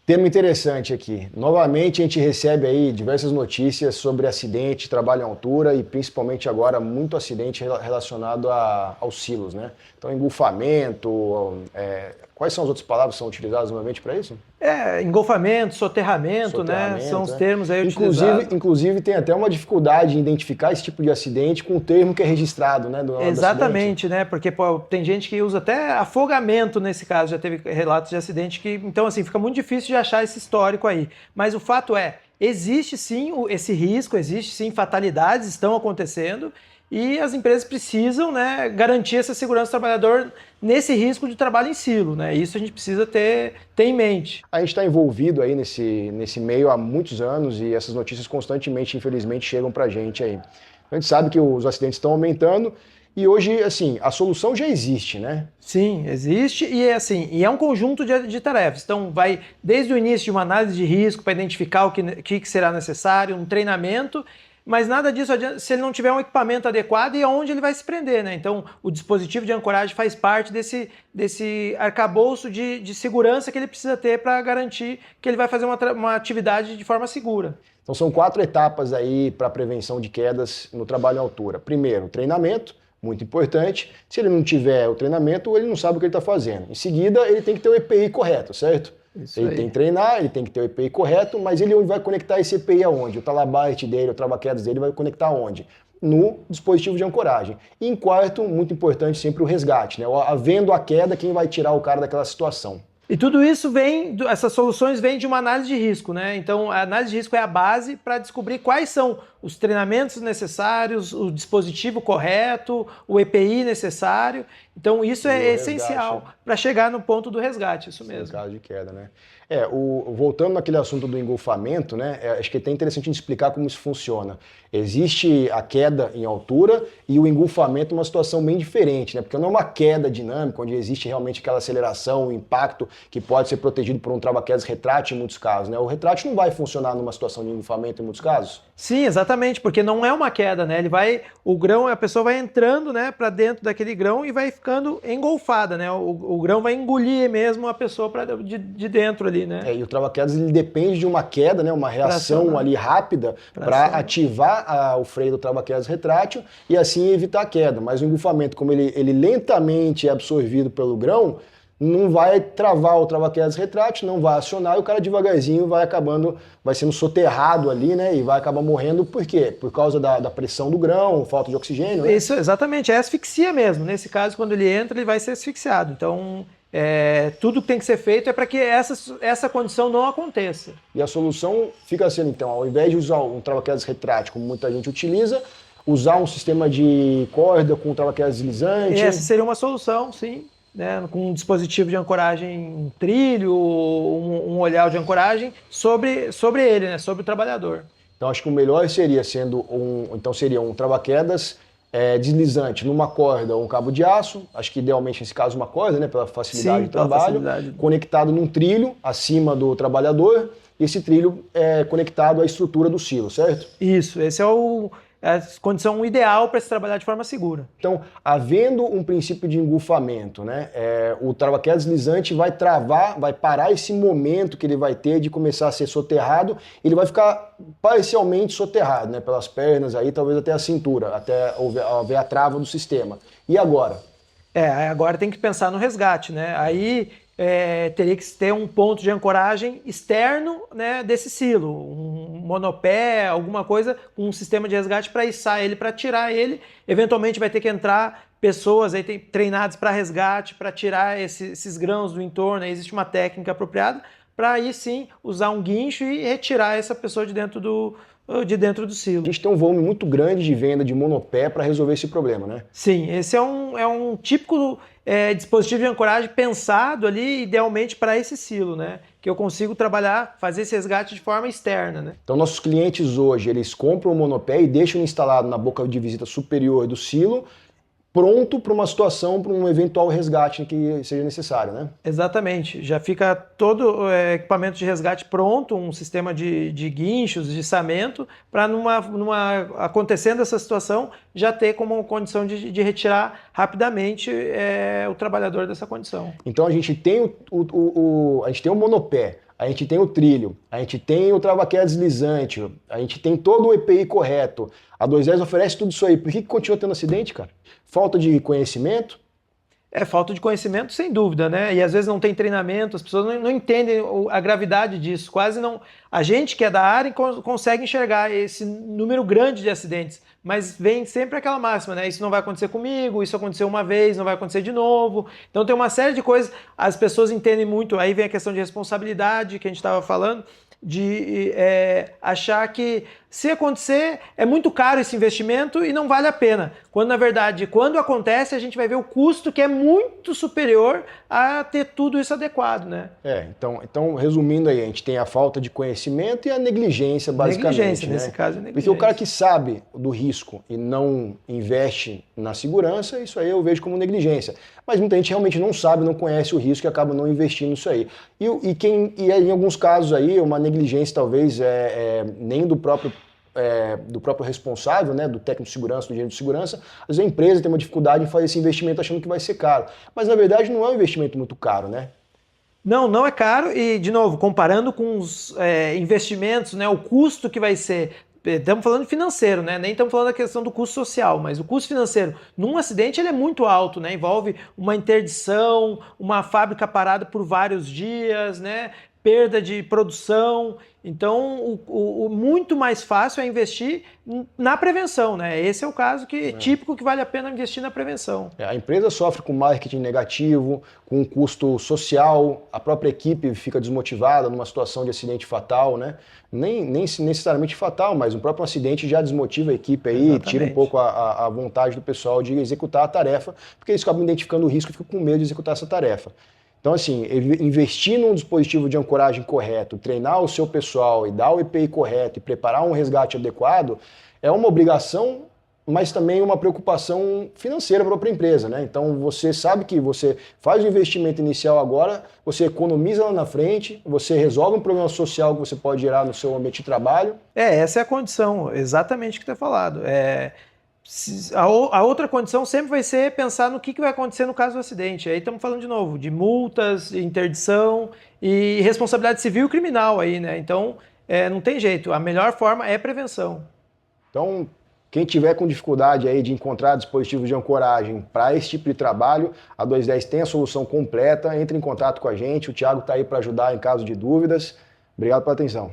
Tema interessante aqui. Novamente a gente recebe aí diversas notícias sobre acidente, trabalho em altura e principalmente agora muito acidente relacionado aos silos, né? Então engolfamento, quais são as outras palavras que são utilizadas normalmente para isso? Engolfamento, soterramento, né? São os termos aí utilizados. Inclusive tem até uma dificuldade em identificar esse tipo de acidente com o termo que é registrado, né? Exatamente, né? Porque tem gente que usa até afogamento nesse caso, já teve relatos de acidente que, então assim, fica muito difícil de achar esse histórico aí. Mas o fato é, existe sim esse risco, existe sim fatalidades estão acontecendo e as empresas precisam, né, garantir essa segurança do trabalhador nesse risco de trabalho em silo, né? Isso a gente precisa ter em mente. A gente está envolvido aí nesse meio há muitos anos e essas notícias constantemente, infelizmente, chegam para a gente aí. A gente sabe que os acidentes estão aumentando e hoje, assim, a solução já existe, né? Sim, existe e é um conjunto de tarefas. Então vai desde o início de uma análise de risco para identificar o que será necessário, um treinamento, mas nada disso adianta se ele não tiver um equipamento adequado e aonde ele vai se prender, né? Então o dispositivo de ancoragem faz parte desse arcabouço de segurança que ele precisa ter para garantir que ele vai fazer uma atividade de forma segura. Então são 4 etapas aí para a prevenção de quedas no trabalho em altura. Primeiro, treinamento, muito importante. Se ele não tiver o treinamento, ele não sabe o que ele está fazendo. Em seguida, ele tem que ter o EPI correto, certo? Ele tem que treinar, ele tem que ter o EPI correto, mas ele vai conectar esse EPI aonde? O talabite dele, o trava-quedas dele vai conectar aonde? No dispositivo de ancoragem. E em quarto, muito importante, sempre o resgate, né? Havendo a queda, quem vai tirar o cara daquela situação? E tudo isso essas soluções vêm de uma análise de risco, né? Então a análise de risco é a base para descobrir quais são os treinamentos necessários, o dispositivo correto, o EPI necessário. Então isso é essencial para chegar no ponto do resgate, isso mesmo. No caso de queda, né? Voltando naquele assunto do engolfamento, né? Acho que é até interessante a gente explicar como isso funciona. Existe a queda em altura e o engolfamento é uma situação bem diferente, né? Porque não é uma queda dinâmica, onde existe realmente aquela aceleração, o impacto que pode ser protegido por um trava-quedas retrátil em muitos casos, né? O retrátil não vai funcionar numa situação de engolfamento em muitos casos? Sim, exatamente, porque não é uma queda, né? A pessoa vai entrando, né, para dentro daquele grão e vai ficando engolfada, né? O grão vai engolir mesmo a pessoa de dentro ali, né? E o trava-quedas ele depende de uma queda, né, uma reação ali rápida para ativar o freio do trava-quedas retrátil e assim evitar a queda. Mas o engolfamento, como ele lentamente é absorvido pelo grão, não vai travar o trava-quedas retrátil, não vai acionar e o cara devagarzinho vai sendo soterrado ali, né? E vai acabar morrendo, por quê? Por causa da pressão do grão, falta de oxigênio, né? Isso, exatamente, é asfixia mesmo. Nesse caso, quando ele entra, ele vai ser asfixiado. Então, tudo que tem que ser feito é para que essa condição não aconteça. E a solução fica sendo, então, ao invés de usar um trava-quedas retrátil, como muita gente utiliza, usar um sistema de corda com trava-quedas deslizante. Essa seria uma solução, sim. Né, com um dispositivo de ancoragem, um trilho, um olhar de ancoragem sobre ele, né, sobre o trabalhador. Então acho que o melhor seria seria um trava-quedas deslizante numa corda ou um cabo de aço, acho que idealmente nesse caso uma corda, né, pela facilidade de trabalho, conectado num trilho acima do trabalhador, e esse trilho é conectado à estrutura do silo, certo? Isso, esse é a condição ideal para se trabalhar de forma segura. Então, havendo um princípio de engolfamento, né, o trava-quedas deslizante vai parar esse momento que ele vai ter de começar a ser soterrado, ele vai ficar parcialmente soterrado, né, pelas pernas, aí talvez até a cintura, até haver a trava do sistema. E agora? Agora tem que pensar no resgate, né? Aí teria que ter um ponto de ancoragem externo, né, desse silo, um monopé, alguma coisa, um sistema de resgate para içar ele, para tirar ele. Eventualmente vai ter que entrar pessoas aí treinadas para resgate, para tirar esses grãos do entorno. Aí existe uma técnica apropriada para aí sim usar um guincho e retirar essa pessoa de dentro do silo. A gente tem um volume muito grande de venda de monopé para resolver esse problema, né? Sim, esse é um típico dispositivo de ancoragem pensado ali idealmente para esse silo, né? Que eu consigo fazer esse resgate de forma externa, né? Então nossos clientes hoje, eles compram o monopé e deixam instalado na boca de visita superior do silo pronto para uma situação, para um eventual resgate que seja necessário, né? Exatamente. Já fica todo o equipamento de resgate pronto, um sistema de guinchos, de içamento, para acontecendo essa situação, já ter como condição de retirar rapidamente o trabalhador dessa condição. Então a gente tem a gente tem o monopé, a gente tem o trilho, a gente tem o trava-queda deslizante, a gente tem todo o EPI correto. A 210 oferece tudo isso aí. Por que continua tendo acidente, cara? Falta de conhecimento? Falta de conhecimento, sem dúvida, né? E às vezes não tem treinamento, as pessoas não entendem a gravidade disso, quase não. A gente que é da área consegue enxergar esse número grande de acidentes, mas vem sempre aquela máxima, né? Isso não vai acontecer comigo, isso aconteceu uma vez, não vai acontecer de novo. Então tem uma série de coisas, as pessoas entendem muito, aí vem a questão de responsabilidade que a gente estava falando, de achar que se acontecer é muito caro esse investimento e não vale a pena. Quando na verdade, quando acontece, a gente vai ver o custo que é muito superior a ter tudo isso adequado, né? Então resumindo aí, a gente tem a falta de conhecimento e a negligência, basicamente. Negligência, né? nesse caso, negligência. Porque o cara que sabe do risco e não investe na segurança, isso aí eu vejo como negligência. Mas muita gente realmente não sabe, não conhece o risco e acaba não investindo nisso aí. E em alguns casos aí, uma negligência talvez nem do próprio responsável, né, do técnico de segurança, do engenheiro de segurança, às vezes a empresa tem uma dificuldade em fazer esse investimento achando que vai ser caro. Mas na verdade não é um investimento muito caro, né? Não é caro e, de novo, comparando com os investimentos, né, o custo que vai ser, estamos falando financeiro, né, nem estamos falando da questão do custo social, mas o custo financeiro num acidente ele é muito alto, né, envolve uma interdição, uma fábrica parada por vários dias, né, perda de produção. Então, o muito mais fácil é investir na prevenção, né? Esse é o caso típico que vale a pena investir na prevenção. A empresa sofre com marketing negativo, com um custo social, a própria equipe fica desmotivada numa situação de acidente fatal, né? Nem necessariamente fatal, mas um próprio acidente já desmotiva a equipe aí, Exatamente. Tira um pouco a vontade do pessoal de executar a tarefa, porque eles acabam identificando o risco e ficam com medo de executar essa tarefa. Então, assim, investir num dispositivo de ancoragem correto, treinar o seu pessoal e dar o EPI correto e preparar um resgate adequado é uma obrigação, mas também uma preocupação financeira para a própria empresa, né? Então, você sabe que você faz o investimento inicial agora, você economiza lá na frente, você resolve um problema social que você pode gerar no seu ambiente de trabalho. Essa é a condição, exatamente o que está falado. A outra condição sempre vai ser pensar no que vai acontecer no caso do acidente. Aí estamos falando de novo de multas, interdição e responsabilidade civil e criminal aí, né? Então, não tem jeito. A melhor forma é prevenção. Então, quem tiver com dificuldade aí de encontrar dispositivos de ancoragem para esse tipo de trabalho, a 210 tem a solução completa. Entre em contato com a gente. O Thiago está aí para ajudar em caso de dúvidas. Obrigado pela atenção.